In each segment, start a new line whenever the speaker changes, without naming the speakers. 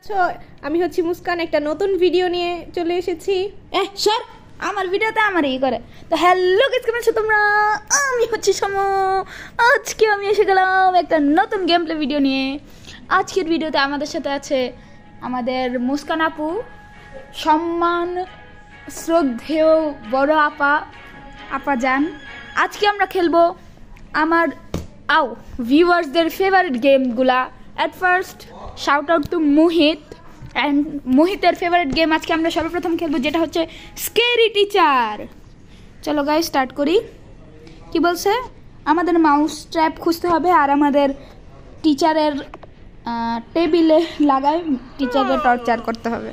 তো আমি হচ্ছি মুস্কান, একটা নতুন ভিডিও নিয়ে চলে এসেছি।
সর আমার ভিডিওতে আমার এই করে। তো হ্যালো গাইস, কেমন আছো তোমরা? আমি হচ্ছি সমু। আজকে আমি এসে গেলাম একটা নতুন গেম প্লে ভিডিও নিয়ে। আজকের ভিডিওতে আমাদের সাথে আছে আমাদের মুস্কান আপু, সম্মান শ্রদ্ধেয় বড় আপা যান। আজকে আমরা খেলবো আমার ভিউয়ার্সদের ফেভারিট গেমগুলা। At first shout out to Mohit and মোহিতের ফেভারিট গেম আজকে আমরা সর্বপ্রথম খেলবো, যেটা হচ্ছে স্কেরি টিচার। চলো গাইস স্টার্ট করি। কি বলছে? আমাদের মাউস ট্র্যাপ খুঁজতে হবে আর আমাদের টিচারের টেবিলে লাগায় টিচারকে টর্চার করতে হবে।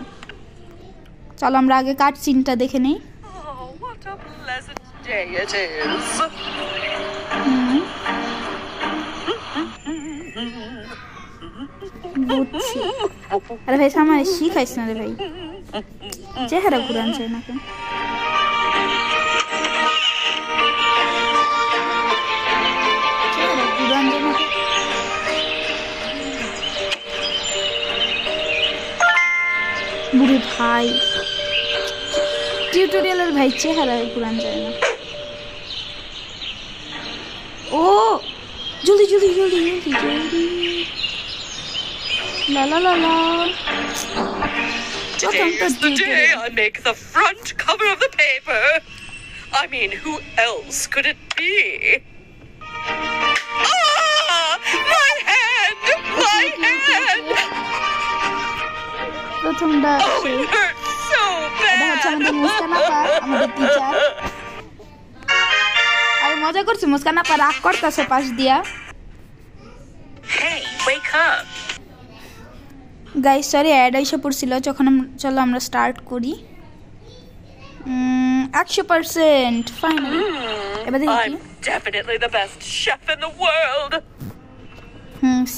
চলো আমরা আগে কাট সিনটা দেখে নিই। বুঝছি। আরে ভাই সামনে শিখাইস না রে ভাই, চেহারা ঘুরে আনছে নাকি? বুড়ি ভাই টিউটোরিয়ালের ভাই চেহারা ঘুরান যায় না। ও জলদি জলদি জলদি জলদি জলদি। La la la la.
Today is the day I make the front cover of the paper. I mean, who else could it be? Ah! My hand! My hand!
প্রথমটা
Oh, it hurts so
এটা হচ্ছে
bad!
আমাদের মুস্কান আপা, আমাদের teacher. আর মজা করছে, মুস্কান আপা রাগ করতেছে পাশ দিয়া।
Hey, wake up!
Guys sorry ad এসে পড়ছিল যখন। চলো আমরা স্টার্ট করি। 100% ফাইনালি। এবার দেখি
I'm definitely the best chef in the world!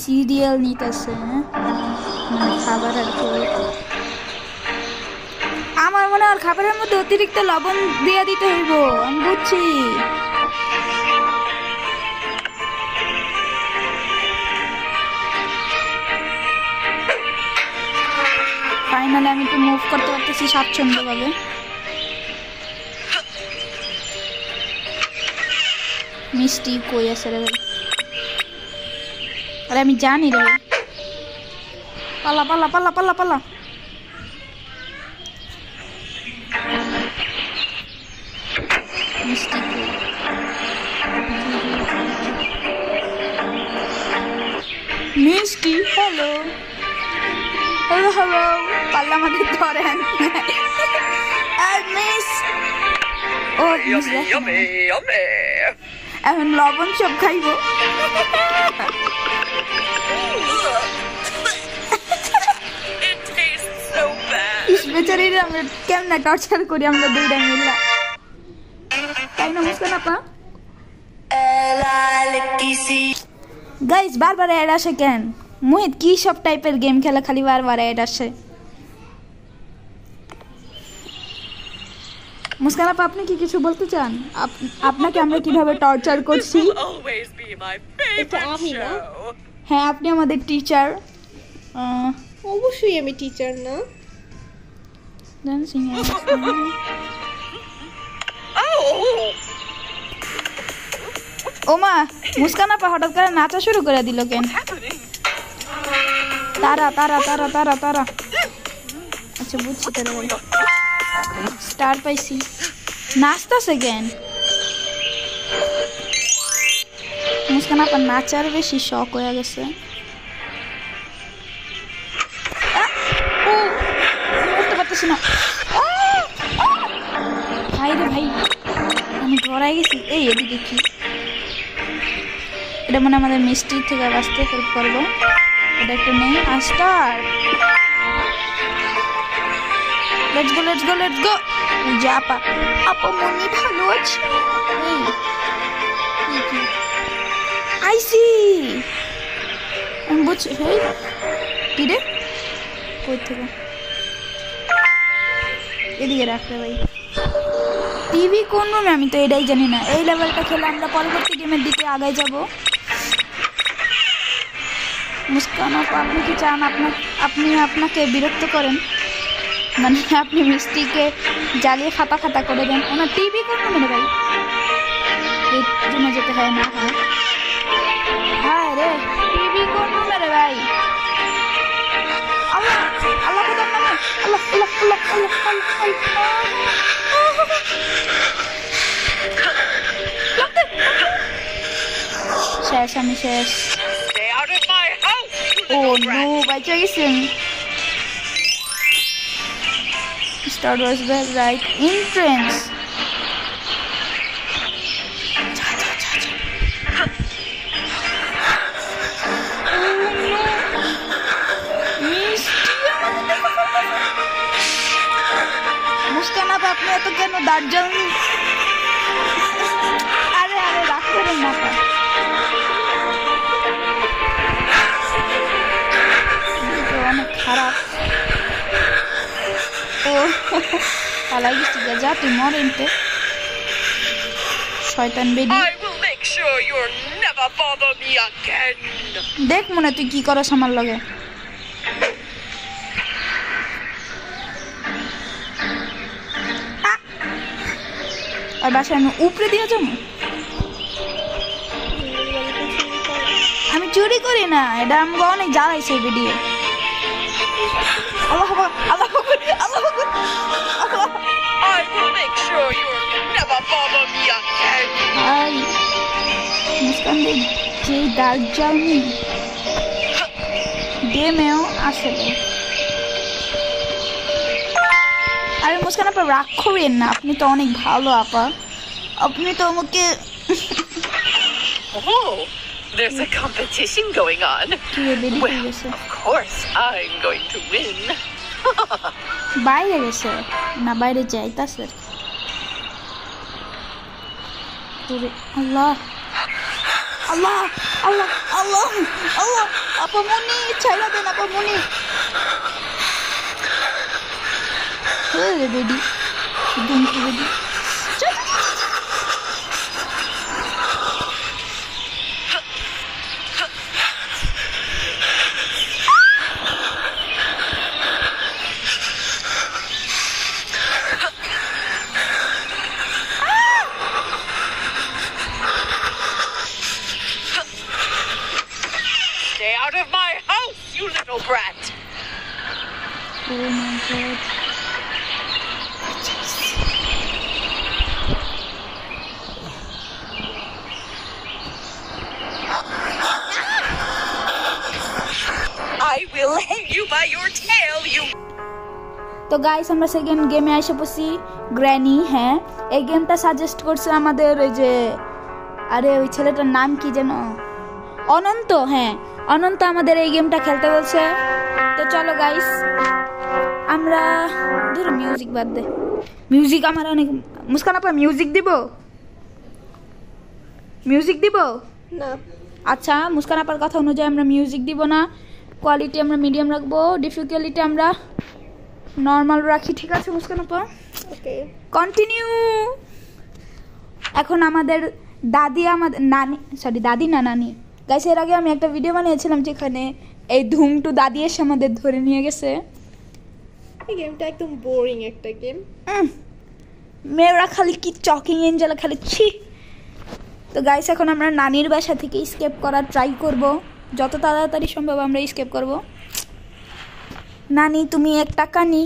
Serial নিতেছে খাবার আর কি। আমার মনে হয় খাবারের মধ্যে অতিরিক্ত লবণ দিয়ে দিতে হইব, আমি বুঝছি। ফাইনালি আমি একটু মুভ করতে পারতেছি স্বাচ্ছন্দ্যভাবে। মিষ্টি কই আছে রে ভাই? আরে আমি জানি রে ভাই। পালা পালা পালা পালা পালা। মিষ্টি কই? মিষ্টি হ্যালো হ্যালো হ্যালো। পাল্লা আমাদের ধরেন। মিস ও
Yummy, yummy, yummy!
এখন লবণ সব খাইব।
It tastes so bad!
বেচারিরা আমরা কেমনে টর্চার করি আমরা দুইটা মিলে, তাই না মুস্কান আপা? গাইস বারবার অ্যাড আসে কেন? মোহিত কি সব টাইপের গেম খেলা, খালি বারবার অ্যাড আসে? মুস্কান আপা আপনি কি কিছু বলতে চান? আপনাকে আমরা কিভাবে টর্চার
This
করছি?
will always be my favorite show!
হ্যাঁ আপনি আমাদের টিচার।
অবশ্যই আমি টিচার না।
Dancing
Oh!
ওমা মুস্কান আপা হঠাৎ করে নাচা শুরু করে দিল কেন?
Happening?
তারা তারা তারা তারা তারা। আচ্ছা বুঝছি তারা ভাই। স্টার পাইছি। নাচতেছে কেন? মুস্কান আপা নাচার বেশি শখ হয়ে গেছে। উঠতে পারতেছি না। ভাই রে ভাই আমি ধরাই গেছি। এই এদিকে কি? এটা মানে আমাদের মিষ্টির থেকে বাঁচতে হেল্প করবো। এটা একটু নেই। Star let's go let's go let's go. যা আপা আপা মনি ভালো আছে। আইসি আমি বুঝছি। হেই কি রে? কই থেকে? এদিকে রাখবে ভাই। টিভি কোন রুমে আমি তো এটাই জানি না। এই লেভেলটা খেলে আমরা পরবর্তী গেমের দিকে আগায় যাব। মুস্কান আপা, আপনি কি চান আপনি আপনাকে বিরক্ত করেন, মানে আপনি মিষ্টিকে জ্বালিয়ে ফাতা ফাতা করে দেন? ওনার টিভি কোন রুমে ভাই? এই রুমে যেতে হয় না? হ্যাঁ রে, টিভি কোন রুমে রে ভাই? আল্লাহ আল্লাহ কোথার নামে? আল্লাহ আল্লাহ আল্লাহ আল্লাহ শেষ, আমি শেষ।
Stay out of my house, you
oh
little
no,
brat.
বাচ্চা গেছেন। Start was the right entrance. Muskan আপা, আপনি এত কেন দাঁড় জ্বালনি? আরে আরে, রাগ করেন না আপা। অনেক খারাপ। ও পালাই গেছি, যা তুই মর এনতে শয়তান বেডি।
I will make sure you'll never bother me again.
দেখ মনে তুই কি করস আমার লগে। আর বাসায় আমি উপরে দিয়ে যাবো? আমি চুরি করি না, এটা আমাকে অনেক জ্বালাইছে এই ভিডিও। Allah Allah Allah Allah.
I will make sure you'll never bother me again.
I Muskan দে যে ডার্ক জার্নি গেমেও আসলে। আরে মুস্কান আপা, রাগ করেন না, আপনি তো অনেক ভালো আপা, আপনি তো আমাকে।
Oh, there's a competition going on.
কি রে বেডি
Well,
হয়ে গেছে?
of course I'm going to win.
বাইরে গেছে না, বাইরে যাইতাছে। আল্লাহ আল্লাহ আল্লাহ আল্লাহ আল্লাহ। আপা মনি ছাইড়া দেন, আপা মনি। রে বেডি দুমকি বেডি।
Stay out of my house, you little brat.
Oh my god.
I will hang you by your tail, you.
তো গাইস, আমরা সেকেন্ড গেমে এসে পড়ছি, গ্র্যানি। হ্যাঁ, এই গেমটা সাজেস্ট করছে আমাদের ওই যে, আরে ওই ছেলেটার নাম কি যেন, অনন্ত। হ্যাঁ, অনন্ত আমাদের এই গেমটা খেলতে বলছে। তো চলো গাইস, আমরা ধরো মিউজিক বাদ দে, মিউজিক আমার অনেক। মুস্কান আপা মিউজিক দিব? মিউজিক দিব
না।
আচ্ছা, মুস্কান আপার কথা অনুযায়ী আমরা মিউজিক দিব না, কোয়ালিটি আমরা মিডিয়াম রাখবো, ডিফিকাল্টি আমরা নর্মাল রাখি। ঠিক আছে মুস্কান আপা?
ওকে,
কন্টিনিউ। এখন আমাদের দাদি, আমাদের নানি, সরি দাদি না নানি। গাইস, এর আগে আমি একটা ভিডিও বানিয়েছিলাম যেখানে এই ধুমটু দাদি এসে আমাদের ধরে নিয়ে গেছে।
এই গেমটা একদম বোরিং একটা গেম।
মেয়েরা খালি কি চকিং এঞ্জেল খালি ছি। তো গাইস, এখন আমরা নানির বাসা থেকে স্কেপ করার ট্রাই করব, যত তাড়াতাড়ি সম্ভব আমরা স্কেপ করব। নানি তুমি একটা কানি।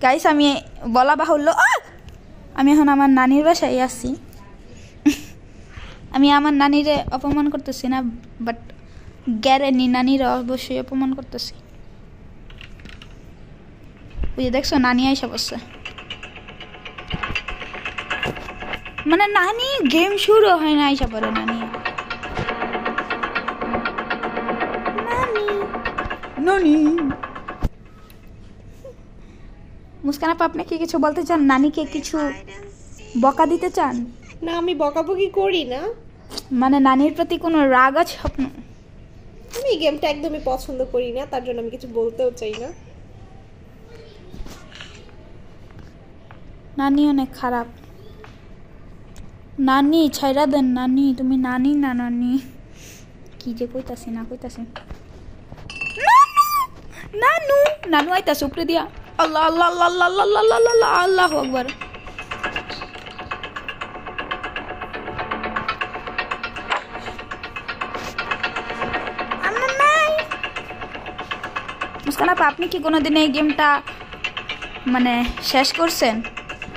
গাইস, আমি বলা বাহুল্য, আমি এখন আমার নানির বাসায় আসছি। আমি আমার নানিরে অপমান করতেছি না, বাট গ্যারেনি নানিরা অবশ্যই অপমান করতেছি। বুঝে দেখছো, নানি আইসা বসছে, মানে নানি গেম শুরু হয় না আইসা পড়ে নানি। নানি মুস্কান আপা, আপনি কি কিছু বলতে চান? নানিকে কিছু বকা দিতে চান?
না, আমি বকাবকি করি না।
মানে নানির প্রতি কোনো রাগ আছে আপনার?
আমি এই গেমটা একদমই পছন্দ করি না, তার জন্য আমি কিছু বলতেও চাই না।
নানি অনেক খারাপ। নানি ছাইরা দেন, নানি তুমি নানি না, নানি কি যে কইতাছি না কইতাছি নানু নানু নানু আইতাছে উপরে দিয়া আল্লাহ আল্লাহ আল্লাহ আল্লাহ আল্লাহ আল্লাহ আল্লাহ আল্লাহু আকবার মুস্কান আপা আপনি কি কোনোদিন এই গেমটা মানে শেষ করছেন?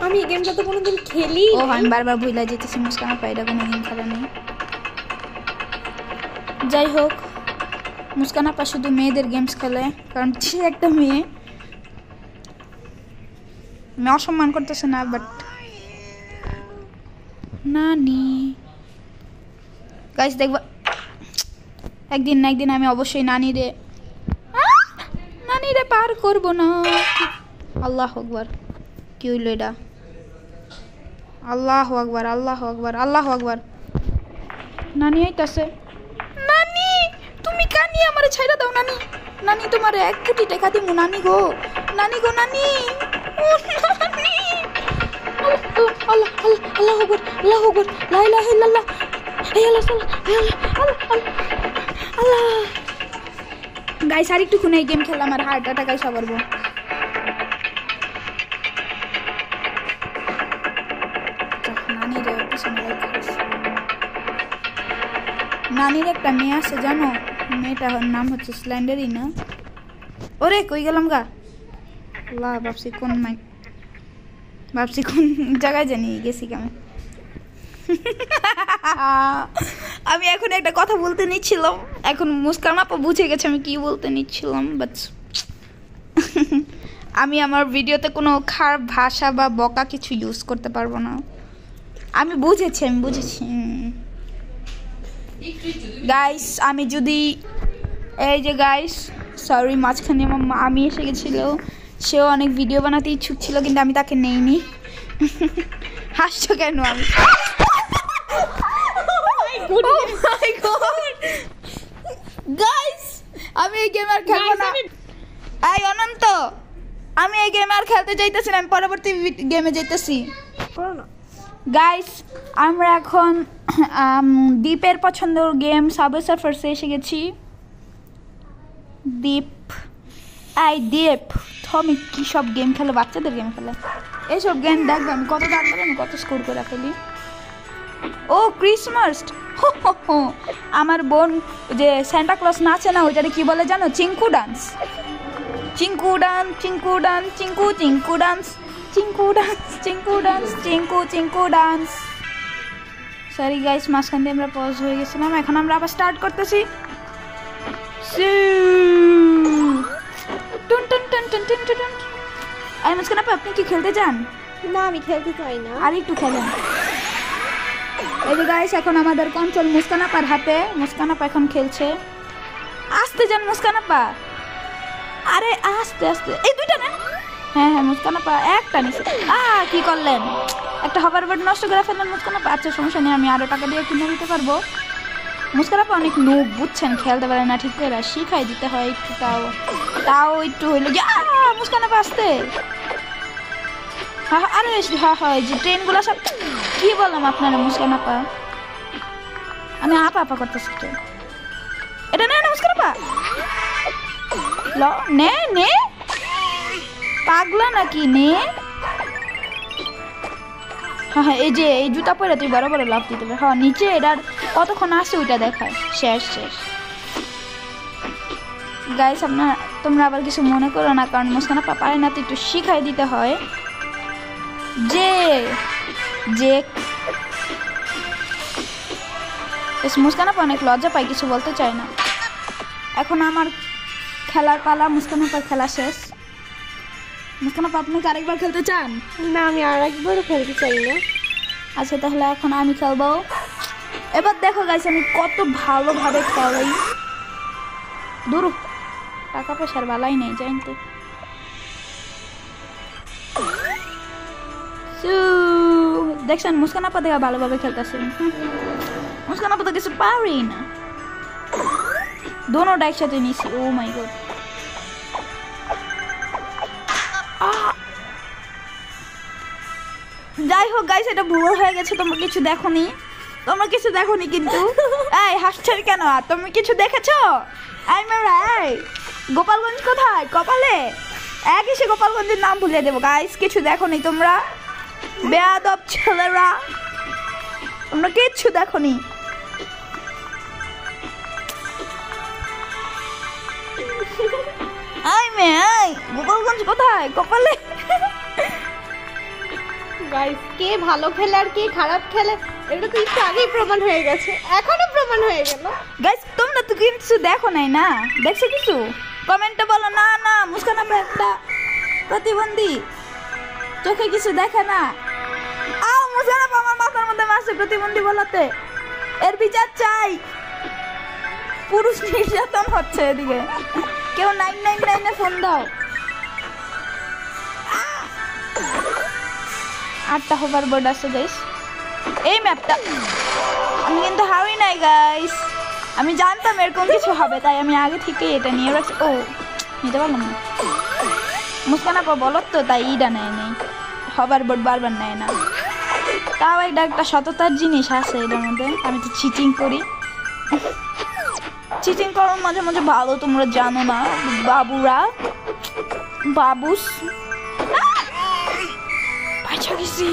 আমি এই গেমটা তো কোনোদিন খেলি
ও আমি বারবার ভুলে যেতেছি মুস্কান আপা এটা কোনোদিন খেলা নেই। যাই হোক মুস্কান আপা শুধু মেয়েদের গেমস খেলে কারণ সে একটা মেয়ে। আমি অসম্মান করতেছে না বাট নানি গাইস দেখবা একদিন না একদিন আমি অবশ্যই নানিরে পার করবো না। আল্লাহ আকবার কি হইল এটা? আল্লাহ আকবার আল্লাহ আকবার আল্লাহ আকবার নানি আইতাছে। নানি তুমি কানি আমারে ছাইরা দাও নানি। নানি তোমারে 1 কোটি টাকা দিমু নানি গো। নানি গো নানি ও নানি আল্লাহ আল্লাহ আল্লাহু আকবার আল্লাহু আকবার লা ইলাহা ইল্লাল্লাহ আল্লাহ গাইস আর একটু খুনে এই গেম খেললাম আর হার্ট অ্যাটাক আইসা পড়বো। নানির একটা মেয়ে আছে জানো, মেয়েটার নাম হচ্ছে স্ল্যান্ডারি না। ওরে কই গেলাম গা আল্লাহ ভাবছি কোন জায়গায় জানি গেছি কেমন। আমি এখন একটা কথা বলতে নিচ্ছিলাম, এখন মুস্কান আপা বুঝে গেছে আমি কি বলতে নিচ্ছিলাম বাট আমি আমার ভিডিওতে কোনো খারাপ ভাষা বা বকা কিছু ইউজ করতে পারবো না। আমি বুঝেছি গাইস। আমি যদি এই যে গাইস সরি মাঝখানে আমার আমি এসে গেছিল, সেও অনেক ভিডিও বানাতে ইচ্ছুক ছিল কিন্তু আমি তাকে নেইনি। হাসছো কেন? আমি গাইস আমি এই গেম আর খেলবো না। এই অনন্ত আমি এই গেম আর খেলতে চাইতেছি না, আমি পরবর্তী গেমে যাইতেছি। গাইস আমরা এখন দীপের পছন্দের গেম সাবওয়ে সার্ফার্সে এসে গেছি। দীপ তুমি কি সব গেম খেলো? বাচ্চাদের গেম খেলে এইসব গেম দেখবে আমি কত তাড়াতাড়ি আমি কত স্কোর করে ফেলি। ও ক্রিসমাস আমার বোন যে সান্টা ক্লজ নাচে না ওইটারে কি বলে জানো? Chinku dance. Chinku dance Chinku dance Chinku Chinku dance Chinku dance Chinku dance Chinku Chinku dance. Sorry guys মাঝখান দিয়ে আমরা পজ হয়ে গেছিলাম, এখন আমরা আবার স্টার্ট করতেছি। মুস্কান আপা আপনি কি খেলতে চান?
না আমি খেলতে চাই না।
আর একটু খেলেন। এই যে গাইস এখন আমাদের কন্ট্রোল মুস্কান আপার হাতে। মুস্কান আপা এখন খেলছে। আস্তে যান মুস্কান আপা, আরে আস্তে আস্তে। এই দুইটা না? হ্যাঁ মুস্কান আপা একটা নিছে। কি করলেন? একটা হভারবোর্ড নষ্ট করে ফেললেন মুস্কান আপা। আচ্ছা সমস্যা নেই, আমি আরো টাকা দিয়ে কিনে দিতে পারবো। মুস্কান আপা অনেক নুব বুঝছেন, খেলতে পারে না ঠিক করে, শিখাই দিতে হয় একটু, তাও একটু হইলো কি। মুস্কান আপা আসতে আরে হয় যে ট্রেনগুলো সব কি বললাম আপনারা মুস্কান আপা, আমি আপা আপা করতেছি। এটা নে মুস্কান আপা নে নে পাগলা নাকি নে। হ্যাঁ এই যে এই জুতা পরে তুই বড় বড় লাভ দিতে পারে। হ্যাঁ নিচে এটার কতক্ষণ আসে ওইটা দেখায়। শেষ গাইস তোমরা আবার কিছু মনে করো না, কারণ মুস্কান আপা পারে না তো একটু শিখাই দিতে হয়। যে মুস্কান আপা অনেক লজ্জা পাই, কিছু বলতে চাই না। এখন আমার খেলার পালা, মুস্কান আপার খেলা শেষ। মুস্কান আপা আপনি কি আরেকবার খেলতে চান?
না আমি আরেকবারও খেলতে চাই না।
আচ্ছা তাহলে এখন আমি খেলবো। এবার দেখো গাইস আমি কত ভালোভাবে খেলাই। দূর টাকা পয়সার বালাই নেই জানতে। দেখছেন মুস্কান আপা দেখা ভালোভাবে খেলতেছে। মুস্কান আপা তো কিছু পারি না, দোনোটা একসাথে নিছি। ও মাই গড যাই হোক গাইস এটা ভুল হয়ে গেছে, তোমরা কিছু দেখোনি। তোমরা কিছু দেখোনি কিন্তু। এই হাসছো কেন? তুমি কিছু দেখেছো? এই মেয়েরা, এই গোপালগঞ্জ কোথায়? কপালে এক এসে গোপালগঞ্জের নাম ভুলে দেবো। গাইস কিছু দেখোনি তোমরা, বেয়াদব ছেলেরা, তোমরা কিচ্ছু দেখোনি। এই মেয়ে, এই গোপালগঞ্জ কোথায়? কপালে।
গাইস কে ভালো খেলে আর কে খারাপ খেলে এটা তো একটু আগেই প্রমাণ হয়ে গেছে, এখনো প্রমাণ হয়ে গেল।
গাইস তোমরা তো কিছু দেখো নাই না? দেখছো কিছু? কমেন্টে বলো না না মুস্কান আপা একটা প্রতিবন্ধী, চোখে কিছু দেখে না। আও মুস্কান আপা আমার মাথার মধ্যে মারছে প্রতিবন্ধী বলাতে। এর বিচার চাই। পুরুষ নির্যাতন হচ্ছে এদিকে। কেউ 999 ফোন দাও। 8টা হোভারবোর্ড আছে গাইস। এই ম্যাপটা আমি কিন্তু হারি নাই গাইস, আমি জানতাম এরকম কিছু হবে, তাই আমি আগে থেকে এটা নিয়ে রাখছি। ও নিতে পারলাম না। মুস্কান আপা বলো তো, তাই ইটা নেয় নেই, হোভারবোর্ড বারবার নেয় না। তাও এটা একটা সততার জিনিস আছে এটার মধ্যে। আমি তো চিটিং করি, চিটিং করার মাঝে মাঝে ভালো, তোমরা জানো না বাবুরা, বাবুস। পাইছা গেছি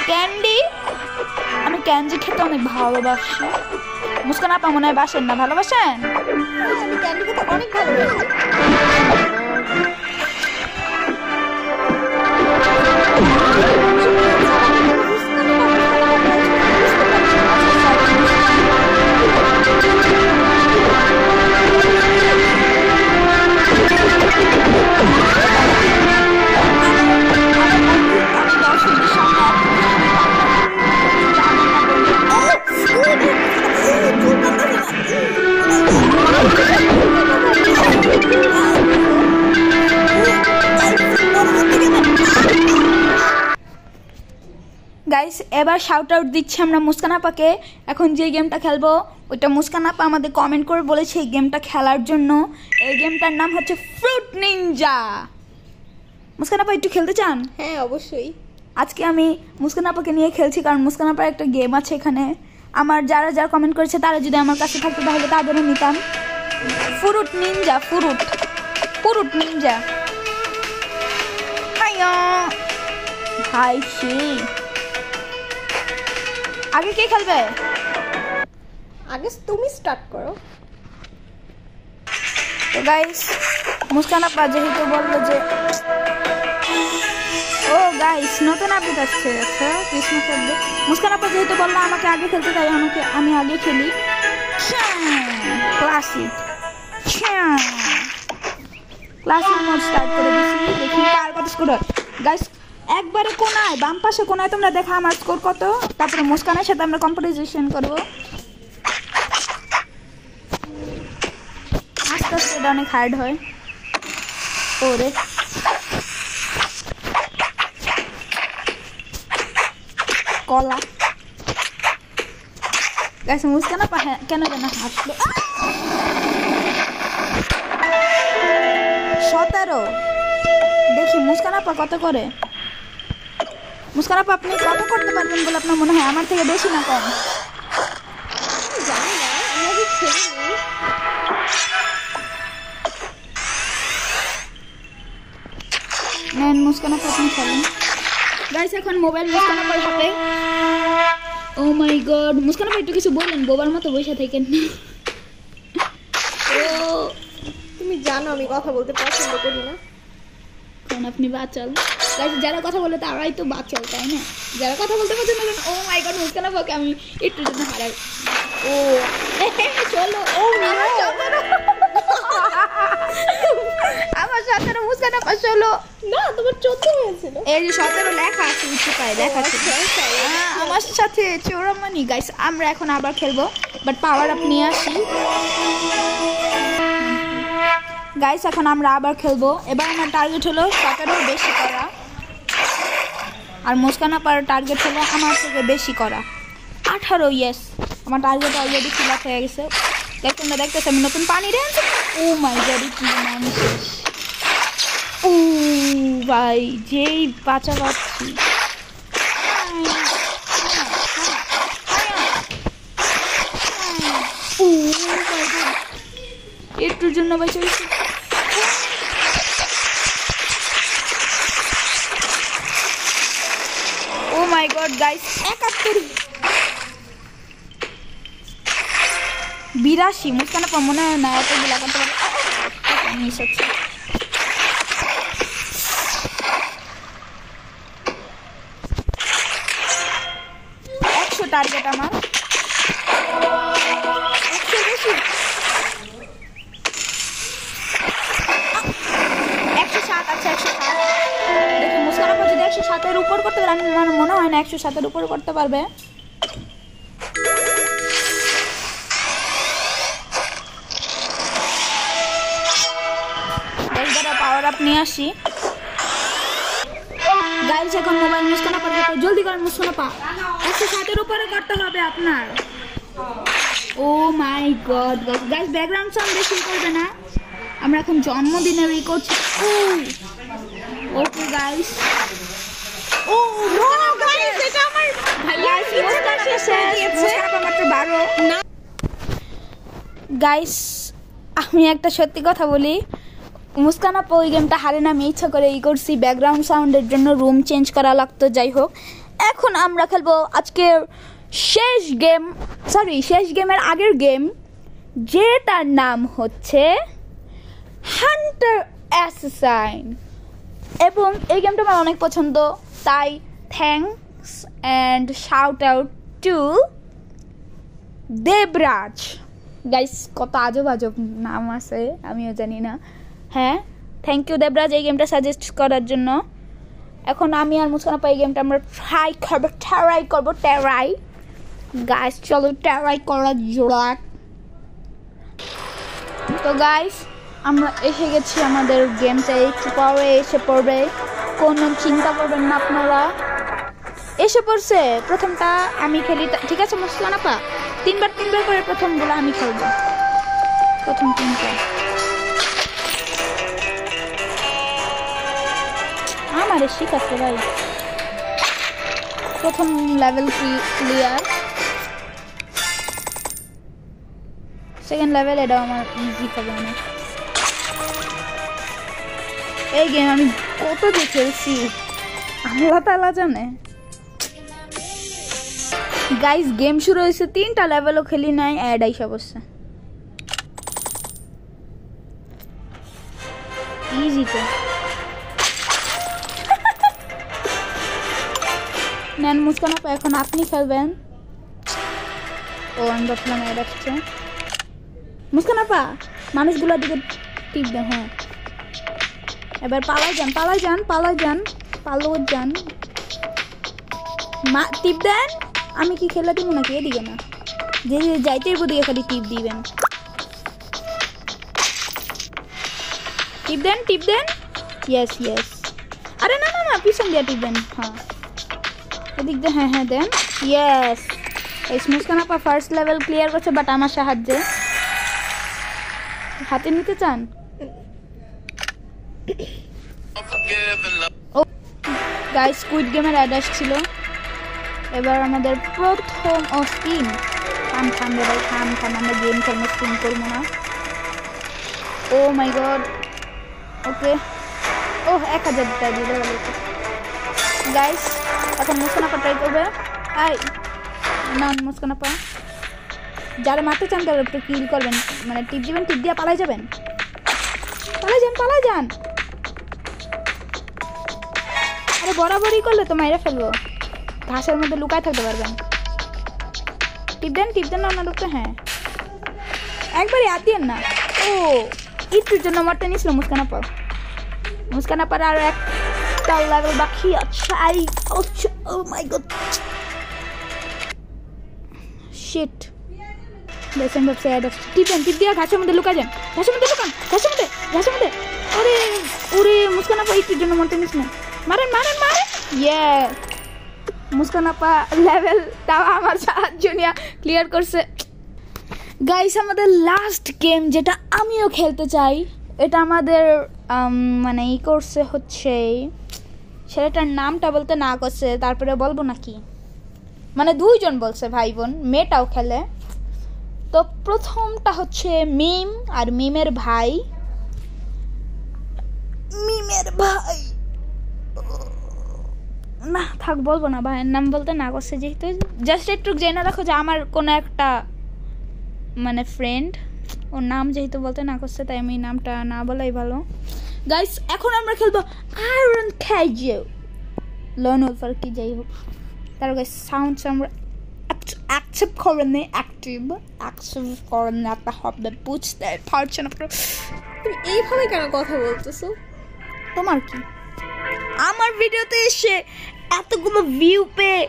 ক্যান্ডি, আমি ক্যান্ডি খেতে অনেক ভালোবাসি। মুস্কান আপা মনে হয় বাসেন না, ভালোবাসেন?
আমি ক্যান্ডি খেতে অনেক ভালোবাসি।
গাইস এবার শাউট আউট দিচ্ছি আমরা মুস্কান আপাকে। এখন যে গেমটা খেলবো ওইটা মুস্কান আপা আমাদের কমেন্ট করে বলেছে এই গেমটা খেলার জন্য। এই গেমটার নাম হচ্ছে ফ্রুট নিনজা। মুস্কান আপা একটু খেলতে চান?
হ্যাঁ অবশ্যই।
আজকে আমি মুস্কান আপাকে নিয়ে খেলছি, কারণ মুস্কান আপার একটা গেম আছে এখানে। আমার যারা যারা কমেন্ট করেছে তারা যদি আমার কাছে থাকতো তাহলে তাদেরও নিতাম। Fruit ninja, fruit ninja. হাই সে আগে কে খেলবে?
আগে তুমি স্টার্ট করো।
তো গাইস মুস্কান আপা যেহেতু বললো যে, ও গাইস নতুন আপডেট আসছে। আচ্ছা ক্রিসমাস আপডেট। মুস্কান আপা যেহেতু বললো আমাকে আগে খেলতে, তাই আমি আগে খেলি। ক্লাসিক মোড স্টার্ট করে দিচ্ছি, দেখি কার কত স্কোর হয়। গাইস একবারে কোনায়, বাম পাশে কোনায় তোমরা দেখা আমার স্কোর কত, তারপরে মুস্কানের সাথে আমরা কম্পিটিশন করবো। আস্তে আস্তে এটা অনেক হার্ড হয়। ওরে কলা গাইস, মুস্কান আপা কেন যেন হাসলো। 17। দেখি মুস্কান আপা কত করে। মুস্কান আপা আপনি কত করতে পারবেন বলে আপনার মনে হয়? আমার থেকে বেশি না কম?
জানি না, আমি আগে খেলিনি।
নেন মুস্কান আপা আপনি খেলেন। গাইস এখন মোবাইল মুস্কান আপার হাতে। ও মাই গড, মুস্কান আপা একটু কিছু বললেন, বোবার মতো বসে থাকেন না।
ও তুমি জানো আমি কথা বলতে পছন্দ করি না।
কারণ আপনি বাচাল। গাইস যারা কথা বলে তারাই তো বাচাল, তাই না? যারা কথা বলতে পছন্দ করেন। ও মাই গড, মুস্কান আপাকে আমি একটু জন্য হারাই। ও চলো, ও আমার 17 মুস্কান আপা 16।
না তোমার 14 হয়েছিল।
এই যে 17 লেখা আছে, উঠতে পায় লেখা আছে। আমার সাথে চোরামানি। গাইস আমরা এখন আবার খেলবো, বাট পাওয়ার আপ নিয়ে আসি। গাইস এখন আমরা আবার খেলবো। এবার আমার টার্গেট হলো 17 বেশি করা, আর মুস্কান আপার টার্গেট হলো আমার থেকে বেশি করা 18। ইয়েস, আমার টার্গেট অলরেডি ফিল আপ হয়ে গেছে। দেখ তোমরা দেখতেছো আমি নতুন পানি রেঞ্জ। ও মাই গড, কি মানুষ! ও ভাই যেই বাঁচা পাচ্ছি। একটুর জন্য বেঁচে গেছি। ও মাই গড গাইস, 71 82 মুস্কান আপা মনে হয় না এতগুলা করতে পারবে। মিস হচ্ছে। 100 টার্গেট আমার, 100 বেশি, 107 আছে, 107। দেখি মুস্কান আপা যদি 107-এর উপর করতে পারে, আমার মনে হয় না 107-এর উপর করতে পারবে। পাওয়ার আপ নিয়ে আসি গাইস। এখন মোবাইল মুস্কান আপা জলদি করেন, মুস্কান আপা 107-এর উপরে করতে হবে আপনার। ও my god guys, background sound বেশি করবে না, আমরা এখন জন্মদিনের ই করছি। ওকে গাইস,
ও গাইস এটা আমার ভাইয়া
মুস্কান শেষে মুস্কান আপা মাত্র 12 না। গাইস আমি একটা সত্যি কথা বলি, মুস্কান আপা ওই গেমটা হারে না, আমি ইচ্ছা করে ই করছি, ব্যাকগ্রাউন্ড সাউন্ডের জন্য রুম চেঞ্জ করা লাগতো। যাই হোক, এখন আমরা খেলবো আজকের শেষ গেম, সরি শেষ গেমের আগের গেম, যেটার নাম হচ্ছে হান্টার অ্যাসাসাইন। এবং এই গেমটা আমার অনেক পছন্দ, তাই thanks and shout out to Debraj. Guys কত আজব আজব নাম আছে আমিও জানি না। হ্যাঁ, থ্যাংক ইউ দেবরাজ এই গেমটা সাজেস্ট করার জন্য। এখন আমি আর মুস্কান আপা এই গেমটা আমরা ট্রাই করবো। গাইস চলো ট্রাই করা জোড়া। তো গাইস আমরা এসে গেছি আমাদের গেমটা, একটু পরে এসে পড়বে, কোনো চিন্তা করবেন না আপনারা। এসে পড়ছে, প্রথমটা আমি খেলি, ঠিক আছে মুস্কান আপা? 3বার করে প্রথমগুলো আমি খেলবো, প্রথম 3টা আমারে শিখাচ্ছে ভাই। প্রথম লেভেল ক্লিয়ার, সেকেন্ড লেভেল এটাও আমার ইজি হবে অনেক। এই গেম আমি কত দিয়ে খেলছি আল্লাহ তাআলা জানে। গাইস গেম শুরু হয়েছে, 3টা লেভেলও খেলি নাই, অ্যাড আইসা বসছে। ইজি তো নেন মুস্কান আপা, এখন আপনি খেলবেন। ও আমি বসলাম, অ্যাড আসছে। মুস্কান আপা মানুষগুলোর দিকে টিপ দেন। হ্যাঁ এবার পালাই যান মা টিপ দেন। আমি কি খেলা দিব নাকি? এদিকে না, যে যাইতে দিকে খালি টিপ দিবেন। টিপ দেন। ইয়েস আরে না পিছন দিয়ে টিপ দেন। হ্যাঁ এদিক দিয়ে, হ্যাঁ দেন। ইয়েস, মুস্কান আপা ফার্স্ট লেভেল ক্লিয়ার করছে, বাট আমার সাহায্যে। হাতে নিতে চান? ও গাইস স্কুইড গেমের অ্যাড আসছিল। এবার আমাদের প্রথম স্পিন। থাম রে ভাই, থাম আমরা গেম খেলবো, স্পিন করবো না। ও মাই গড, ওকে। ও 1000 টাকা দিয়ে দেবো গাইস। এখন মুস্কান আপা ট্রাই করবে। না মুস্কান আপা যারা মারতে চান তারা একটু কিল করবেন, মানে টিপ দিবেন, টিপ দিয়ে পালাই যান। আরে বরাবরই করলে তো মাইরা ফেলবো, ঘাসের মধ্যে লুকায় থাকতে পারবেন। টিপ দেন না ঢুকতে। হ্যাঁ একবারই হাত দিয়েন না। ও একটুর জন্য মারতে নিয়েছিল মুস্কান আপার আর একটা লেভেল বাকি আছে। ও মাই গড শিট। দেখেন ভাবছে টিপ দিয়ে ঘাসের মধ্যে লুকা যান, ঘাসের মধ্যে। ওরে মুস্কান আপা একটুর জন্য মারতে নিস না। মারেন। ইয়ে মুস্কান আপা লেভেল তাও আমার সাহায্য নিয়ে ক্লিয়ার করছে। গাইস আমাদের লাস্ট গেম, যেটা আমিও খেলতে চাই, এটা আমাদের মানে ই করছে হচ্ছে, ছেলেটার নামটা বলতে না করছে, তারপরে বলবো নাকি, মানে 2 জন বলছে ভাই বোন, মেয়েটাও খেলে। তো প্রথমটা হচ্ছে মিম আর মিমের ভাই না থাক বলবো না, ভাইয়ের নাম বলতে না করছে যেহেতু। জাস্ট একটু জেনে রাখো যে আমার কোনো একটা মানে ফ্রেন্ড, ওর নাম যেহেতু বলতে না করছে তাই আমি নামটা না বলাই ভালো। গাইস এখন আমরা খেলবো আয়রন ক্যাজু লর্ন ওভার কি যাই হোক। তার গাইস সাউন্ডস আমরা অ্যাকসেপ্ট করে নেই, অ্যাকসেপ্ট করে নেওয়াটা হবে, বুঝতে পারছেন আপনারা?
তুমি এইভাবে কেন কথা বলতেছো?
তোমার কি আমার ভিডিওতে এসে এতগুলো ভিউ পেয়ে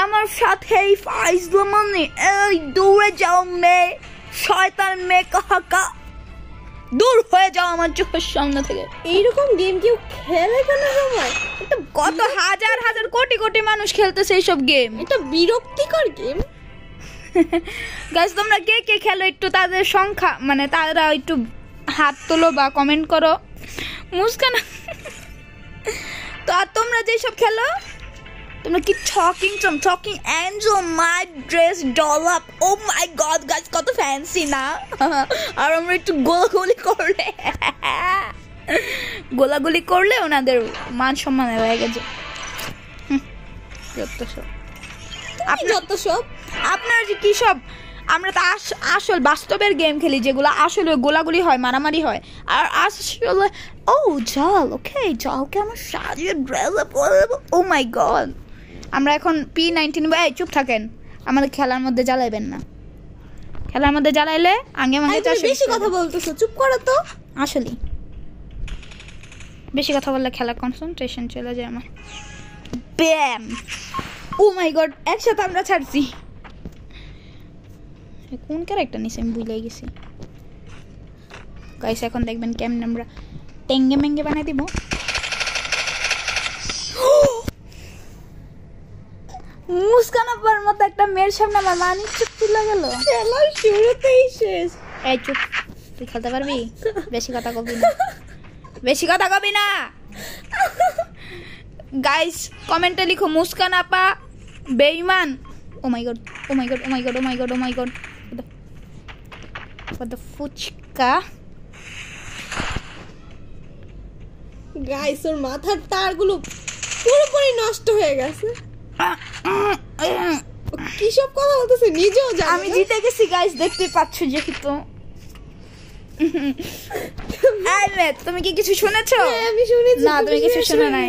আমার সাথে এই ফাইজলামি, এই দৌড়ে যাও মেয়ে, শয়তান মেয়ে কাহাকা, দূর হয়ে যাও আমার চোখের সামনে থেকে।
এইরকম গেম কেউ খেলে কোনো সময়?
এটা কত হাজার হাজার কোটি কোটি মানুষ খেলতেছে এইসব গেম।
এটা বিরক্তিকর গেম।
গাইস তোমরা কে কে খেলো একটু তাদের সংখ্যা মানে তারা একটু হাত তোলো বা কমেন্ট করো। মুস্কান তো আর তোমরা যেসব খেলো তোমরা কি talking angel my dress doll up, oh my god guys কত ফ্যান্সি না? আর আমরা একটু গোলাগুলি করলে ওনাদের মান সম্মান হয়ে গেছে।
যত সব
আপনারা যে কি সব, আমরা তো আসল বাস্তবের গেম খেলি যেগুলো আসলে গোলাগুলি হয়, মারামারি হয়। আর আসলে ও জল, ওকে জলকে আমার সাজিয়ে dress up, oh my god. আমরা এখন P19 ভাই চুপ থাকেন, আমাদের খেলার মধ্যে জ্বালাইবেন না। খেলার মধ্যে জ্বালাইলে আগে মাগে
বেশি কথা বলতেছো, চুপ করো তো।
আসলে বেশি কথা বললে খেলার কনসেন্ট্রেশন চলে যায় আমার। ব্যাম, ও মাই গড একসাথে আমরা ছাড়ছি। কোন ক্যারেক্টার নিছে আমি ভুলে গেছি। গাইস এখন দেখবেন কেমন আমরা টেঙ্গে মেঙ্গে বানাই দিব। মুস্কান আপার মতো একটা মেয়ের সামনে আমার মানিক চুপ তুলে গেল।
খেলার শুরুতেই শেষ।
এই চুপ, তুই খেলতে পারবি? বেশি কথা কবি না, বেশি কথা কবি না। গাইস কমেন্টে লিখো মুস্কান আপা বেঈমান। Oh my god, oh my god, oh my god, oh my god, oh my god, what the fuchka.
Guys ওর মাথার তারগুলো পুরোপুরি নষ্ট হয়ে গেছে। কি সব কথা বলতেছে নিজেও জানে।
আমি জিতে গেছি গাইস, দেখতে পাচ্ছ যেহেতু। আরে তুমি কি কিছু শুনেছো?
আমি শুনেছি।
না তুমি কিছু শোনো নাই,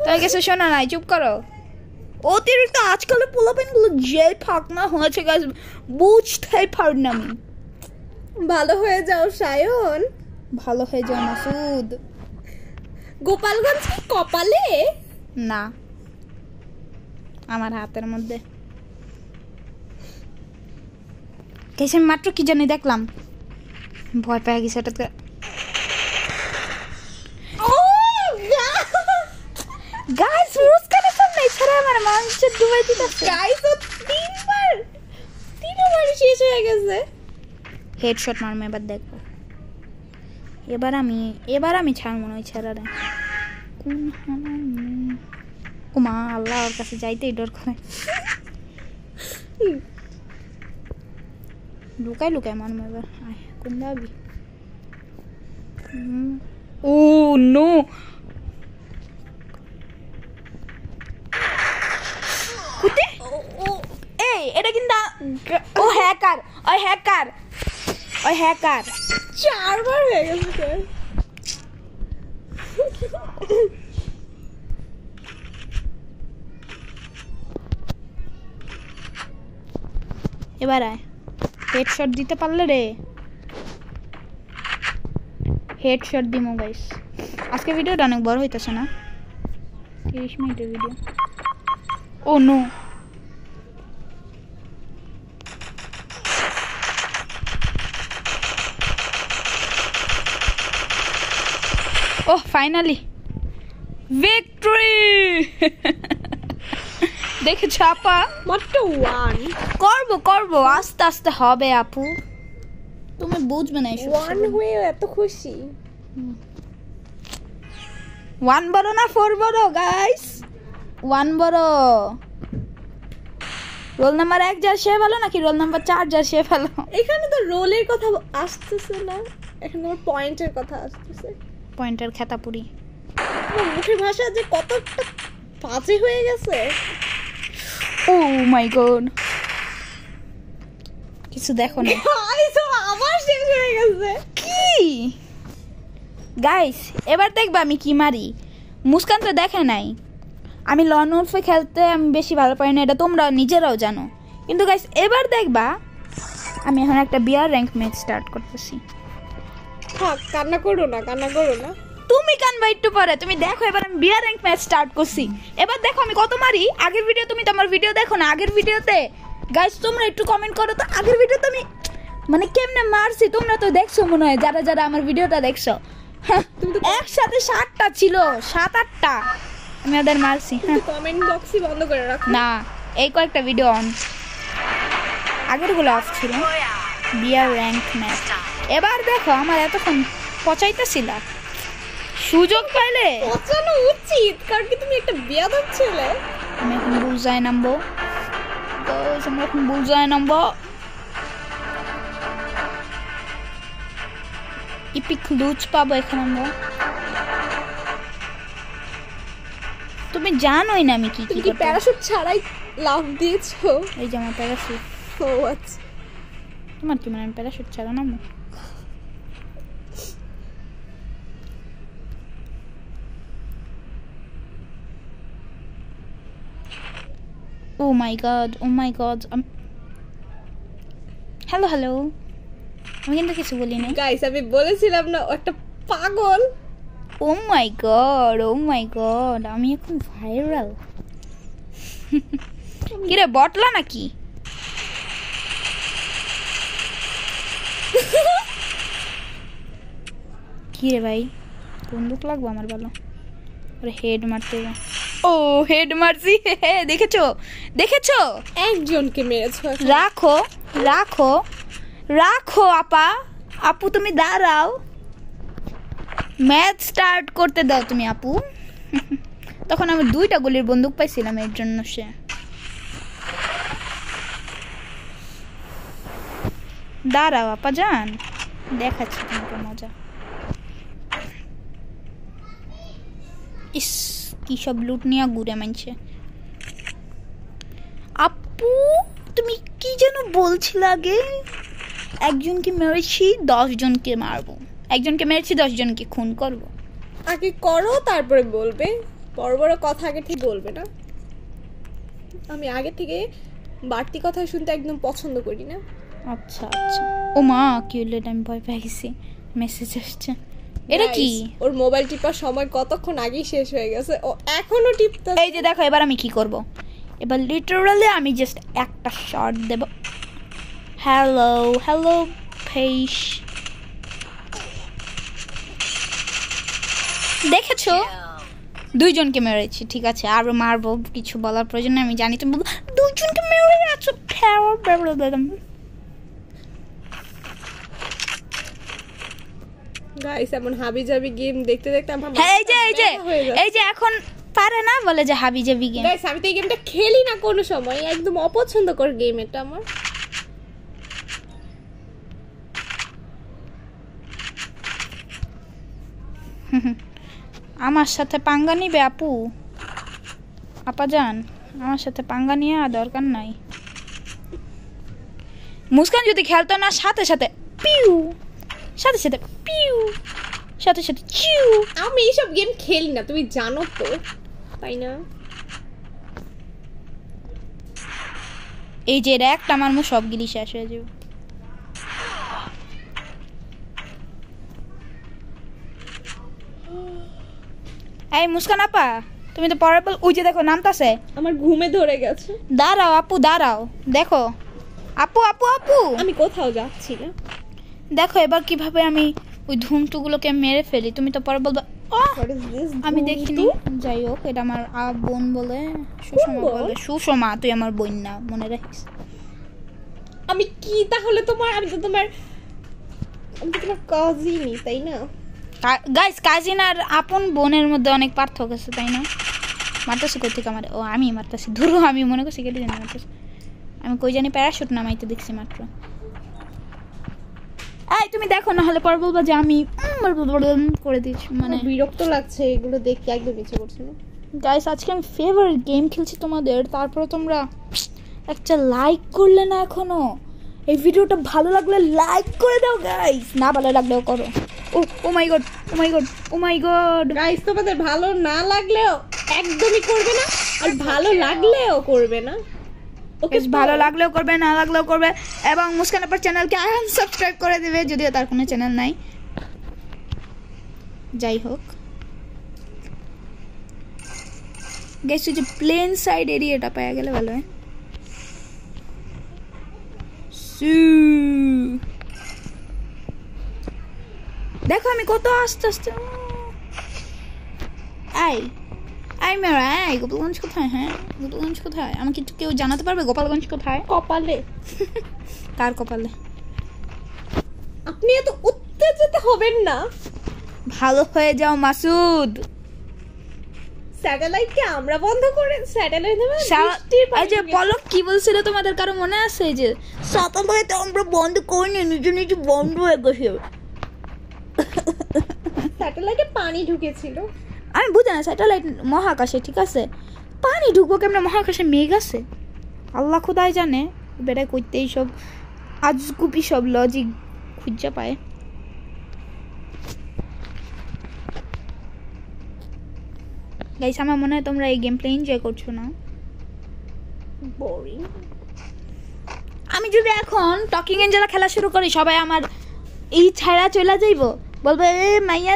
তুমি কিছু শোনো নাই, চুপ করো। অতিরিক্ত আজকালের পোলাপেনগুলো যে ফাঁকনা হয়েছে গাইস বুঝতেই পারি না আমি।
ভালো হয়ে যাও সায়ন,
ভালো হয়ে যাও মাসুদ।
গোপালগঞ্জ কি কপালে?
না আমার হাতের মধ্যে। কেসে মাত্র কি জানি দেখলাম, ভয় পেয়ে গেছে হঠাৎ করে। গাইস মুস্কানের সামনে ছাড়া আমার মাংস ডুবাই দিতেছে।
গাইস ও তিনবার শেষ হয়ে গেছে।
হেডশট মারমে এবার দেখো। এবার আমি ছাড় মনে হয় ছাড়ারে। ও মা আল্লাহ, ওর কাছে যাইতেই ডর করে। লুকাই লুকাই মারমে এবার। কোন যাবি? ও নো, এই এটা কিন্তু ও হ্যাকার, ওই হ্যাকার, ওই হ্যাকার।
4 বার হয়ে গেছে।
এবার আয়, হেডশট দিতে পারলে রে, হেডশট দিমো গাইস। আজকে ভিডিওটা অনেক বড় হইতেছে না, 30 মিনিটের ভিডিও। ও নো, ওহ ফাইনালি ভিক্টরি। দেখেছ আপা,
মাত্র 1
করবো আস্তে আস্তে হবে আপু, তুমি বুঝবে না এসব।
1 হয়ে এত খুশি।
1 বড় না 4 বড় গাইস? 1 বড়। রোল নাম্বার 1 যার সে ভালো নাকি রোল নাম্বার 4 যার সে ভালো?
এখানে তো রোলের কথা আসতেছে না, এখানে আমার পয়েন্টের কথা আসতেছে।
পয়েন্টের খেতাপুরি।
আমার মুখের ভাষা যে কতটা বাজে হয়ে গেছে।
ও মাই গড, কিছু দেখো না
গাইস আমার শেষ হয়ে গেছে।
কি গাইস, এবার দেখবা আমি কি মারি। মুস্কান তো দেখে নাই, আমি লন উলফে খেলতে আমি বেশি ভালো পারি না, এটা তোমরা নিজেরাও জানো। কিন্তু গাইস এবার দেখবা আমি এখন একটা বিয়ার র্যাঙ্ক ম্যাচ স্টার্ট করতেছি।
থাক, কান্না করো না, কান্না করো না।
তুমি কানবা একটু পরে, তুমি দেখো এবার আমি বিয়ার র্যাঙ্ক ম্যাচ স্টার্ট করছি। এবার দেখো আমি কত মারি। আগের ভিডিও তুমি তো আমার ভিডিও দেখো না, আগের ভিডিওতে গাইস তোমরা একটু কমেন্ট করো তো আগের ভিডিওতে আমি মানে কেমনে মারছি তোমরা তো দেখছো মনে হয়, যারা যারা আমার ভিডিওটা দেখছো। একসাথে 7টা ছিল, 7-8টা আমি ওদের মারছি। হ্যাঁ
কমেন্ট বক্সই বন্ধ করে রাখো।
না, এই কয়েকটা ভিডিও অন, আগেরগুলো অফ ছিল। বিয়ার র্যাঙ্ক ম্যাচ এবার দেখো আমার এতক্ষণ পচাইতেছিল, সুযোগ পাইলে
পচানো উচিত, কারণ কি তুমি একটা বেয়াদব ছেলে।
আমি এখন বুলজায় নামবো। গাইস আমরা এখন বুলজায় নামবো। ইপিক লুচ পাবো এখানে আমরা। তুমি জানোই না আমি কি
তুমি
কি
কি
করতে।
প্যারাশুট ছাড়াই লাফ দিয়েছো?
এই যে আমার প্যারাশুট।
ও আচ্ছা।
তোমার কি মানে আমি প্যারাশুট ছাড়া নামবো? Oh my god, oh my god. Hello hello, আমি কিন্তু কিছু বলি না।
গাইস আমি বলেছিলাম না ও একটা পাগল।
ও my god, oh my god, আমি এখন ভাইরাল। কিরে বটলা নাকি? কিরে ভাই, বন্দুক লাগবো আমার ভালো। আরে হেড মারতে হবে। ও হেড মারছি, দেখেছো দেখেছো?
একজনকে মেরেছো এখন।
রাখো রাখো রাখো আপা, আপু তুমি দাঁড়াও, ম্যাচ স্টার্ট করতে দাও তুমি আপু। তখন আমি 2টা গুলির বন্দুক পাইছিলাম, এর জন্য সে দাঁড়াও আপা যান, দেখাচ্ছি তোমাকে মজা। ইস কি সব লুট নিয়ে ঘুরে মানছে। আপু তুমি কি যেন বলছিলে আগে? একজনকে মেরেছি 10 জনকে মারবো, একজনকে মেরেছি 10 জনকে খুন করব।
আগে করো তারপরে বলবে, বড় বড় কথা আগে থেকে বলবে না। আমি আগে থেকে বাড়তি কথা শুনতে একদম পছন্দ করি না।
আচ্ছা আচ্ছা। ও মা কি হলো, এটা আমি ভয় পেয়ে গেছি, মেসেজ আসছে। এটা কি?
Guys, ওর মোবাইল টিপার সময় কতক্ষণ আগেই শেষ হয়ে গেছে, ও এখনো টিপতে।
এই যে দেখো এবার আমি কি করব, এবার লিটারালি আমি জাস্ট একটা শট দেব। হ্যালো হ্যালো পেশ, দেখেছো 2 জনকে মেরেছি, ঠিক আছে আরো মারবো, কিছু বলার প্রয়োজন নেই, আমি জানি তুমি 2 জনকে মেরে আছো।
গাইস এমন হাবিজাবি গেম দেখতে দেখতে আমার
হ্যাঁ এই যে এখন পারে না বলে যে হাবিজাবি গেম।
গাইস আমি তো এই গেমটা খেলি না কোনো সময়, একদম অপছন্দ কর গেম এটা আমার।
আমার সাথে পাঙ্গা নিবে আপু, আপা যান আমার সাথে পাঙ্গা নিয়ে দরকার নাই। মুস্কান যদি খেলতো না সাথে সাথে পিউ, সাথে সাথে পিউ, সাথে সাথে চিউ।
আমি এইসব গেম খেলি না তুমি জানো তো, তাই না?
এই যে একটা আমার মুখ সবগুলি শেষ হয়ে যাবে। এই মুস্কান আপা তুমি তো পরের বল, ওই যে দেখো নামতাছে।
আমার ঘুমে ধরে গেছে।
দাঁড়াও আপু দাঁড়াও, দেখো আপু আপু আপু
আমি কোথাও যাচ্ছি না।
দেখো এবার কিভাবে আমি ওই ধুমটুগুলোকে মেরে ফেলি। তুমি তো পরে বলবে
What is this?
আমি দেখিনি, যাই হোক এটা আমার বোন বলে, সুষমা বলে। সুষমা তুই আমার বোন না, মনে রাখিস।
আমি কি তাহলে তোমার, আমি তো তোমার কাজিনই, তাই না?
গাইস কাজিন আর আপন বোনের মধ্যে অনেক পার্থক্য আছে, তাই না? মারতেছি কই থেকে আমার, ও আমি মারতেছি, ধরো আমি মনে করছি কেটে জানি মারতেছি। আমি কই জানি প্যারাশুট নামাইতে দেখছি মাত্র। এই তুমি দেখো, না হলে পরে বলবা যে আমি করে দিচ্ছি। মানে
বিরক্ত লাগছে এগুলো দেখতে, একদম ইচ্ছে করছে না।
গাইস আজকে আমি ফেভারিট গেম খেলছি তোমাদের, তারপরে তোমরা একটা লাইক করলে না এখনো। এই ভিডিওটা ভালো লাগলে লাইক করে দাও গাইস, না ভালো লাগলেও করো। ও my god, oh my god, oh my god.
Guys তোমাদের ভালো না লাগলেও একদমই করবে না, আর ভালো লাগলেও করবে না। ওকে,
ভালো লাগলেও করবে, না লাগলেও করবে, এবং মুস্কান আপার চ্যানেলকে আনসাবস্ক্রাইব করে দিবে যদিও তার কোনো চ্যানেল নাই। যাই হোক গাইস, যে প্লেন সাইড এরিয়াটা পাওয়া গেলে ভালো হয়। দেখো আমি কত আস্তে আস্তে। গোপালগঞ্জ কোথায়? হ্যাঁ গোপালগঞ্জ কোথায়? আমাকে একটু কেউ জানাতে পারবে গোপালগঞ্জ কোথায়?
কপালে।
কার কপালে?
আপনি এত উত্তেজিত হবেন না।
ভালো হয়ে যাও মাসুদ।
স্যাটেলাইটকে আমরা বন্ধ করে স্যাটেলাইট
এই যে পলক কি বলছিল তোমাদের কারো মনে আছে? এই যে স্যাটেলাইট আমরা বন্ধ করিনি, নিজে নিজে বন্ধ হয়ে গেছে।
স্যাটেলাইটে পানি ঢুকেছিল।
আমি বুঝি না, স্যাটেলাইট মহাকাশে, ঠিক আছে, পানি ঢুকবো কেমন? মহাকাশে মেঘ আছে, আল্লাহ খোদাই জানে। বেড়া করতে এইসব আজগুবি সব লজিক খুঁজে পায়। গাইস আমার মনে হয় তোমরা এই গেম প্লে এনজয় করছো না।
বোরিং।
আমি যদি এখন টকিং এঞ্জেলা খেলা শুরু করি, সবাই আমার এই ছাড়া চলে যাইব, বলবে এ মাইয়া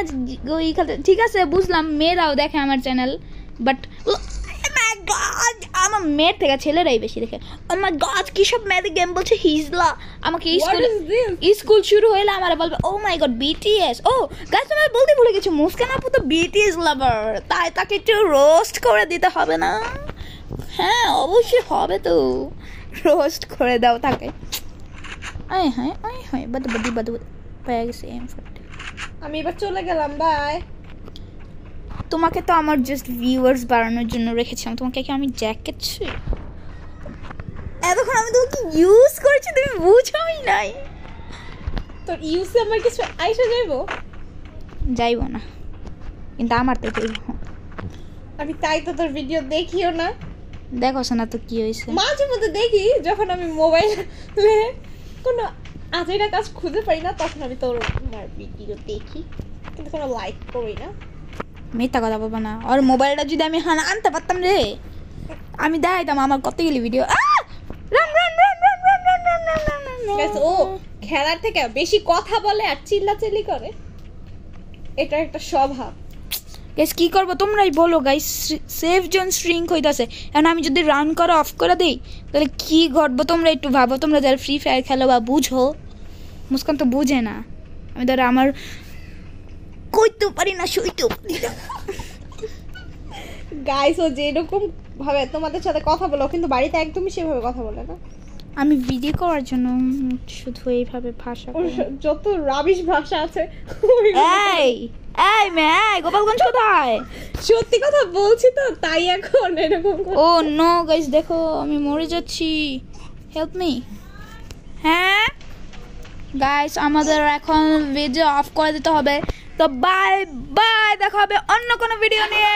ওই খেলতে। ঠিক আছে বুঝলাম, মেয়েরাও দেখে আমার চ্যানেল, বাট আমার মেয়ের থেকে ছেলেরাই বেশি দেখে। আমার গড কি সব মেয়েদের গেম বলছে হিজলা। আমাকে স্কুল শুরু হইলে আমার বলবে ও my god BTS. O guys তোমার বলতে ভুলে গেছি, মুস্কান আপু তো বিটিএস লাভার, তাই তাকে একটু রোস্ট করে দিতে হবে না? হ্যাঁ অবশ্যই হবে, তো রোস্ট করে দাও তাকে। আয় হায় বাদ পেয়ে গেছি M40।
আমি এবার চলে গেলাম, বাই।
তোমাকে তো আমার জাস্ট ভিউয়ার্স বাড়ানোর জন্য রেখেছিলাম, তোমাকে কি আমি জ্যাকেটছি? এতক্ষণ আমি তোমাকে ইউজ করেছি, তুমি বুঝোই নাই।
তোর ইউজে আমার কিছু আইসা যাইবো
না, কিন্তু আমার তো যাইব।
আমি তাই তো তোর ভিডিও দেখিও না।
দেখো না তো কি হয়েছে,
মাঝে মধ্যে দেখি যখন আমি মোবাইলে কোনো আজেরা কাজ খুঁজে পাই না, তখন আমি তোর ভিডিও দেখি, কিন্তু কোনো লাইক করি না।
মিথ্যা কথা বলবো না। আর মোবাইলটা যদি আমি আনতে পারতাম রে, আমি দেখাইতাম আমার কতগুলি ভিডিও।
ও খেলার থেকে বেশি কথা বলে আর চিল্লাচিল্লি করে, এটা একটা স্বভাব।
গাইস কি করবো তোমরাই বলো গাইস, সেফ জোন শ্রিঙ্ক হইতাছে। এখন আমি যদি রান করা অফ করে দিই তাহলে কি ঘটবো তোমরা একটু ভাবো, তোমরা যারা ফ্রি ফায়ার খেলো বা বুঝো। মুস্কান তো বুঝে না, আমি ধরো আমার কইতেও পারি না, সইতেও পারি না।
গাইস ও যেরকম ভাবে তোমাদের সাথে কথা বলো, কিন্তু বাড়িতে একদমই সেভাবে কথা বলে না।
আমি ভিডিও করার জন্য শুধু এইভাবে ভাষা,
যত রাবিশ ভাষা আছে।
এই মেয়ে গোপালগঞ্জ কোথায়?
সত্যি কথা বলছি তো, তাই এখন এরকম।
ও নো গাইস দেখো আমি মরে যাচ্ছি, হেল্প মি। হ্যাঁ গাইস আমাদের এখন ভিডিও অফ করে দিতে হবে, তো বাই বাই, দেখা হবে অন্য কোনো ভিডিও নিয়ে।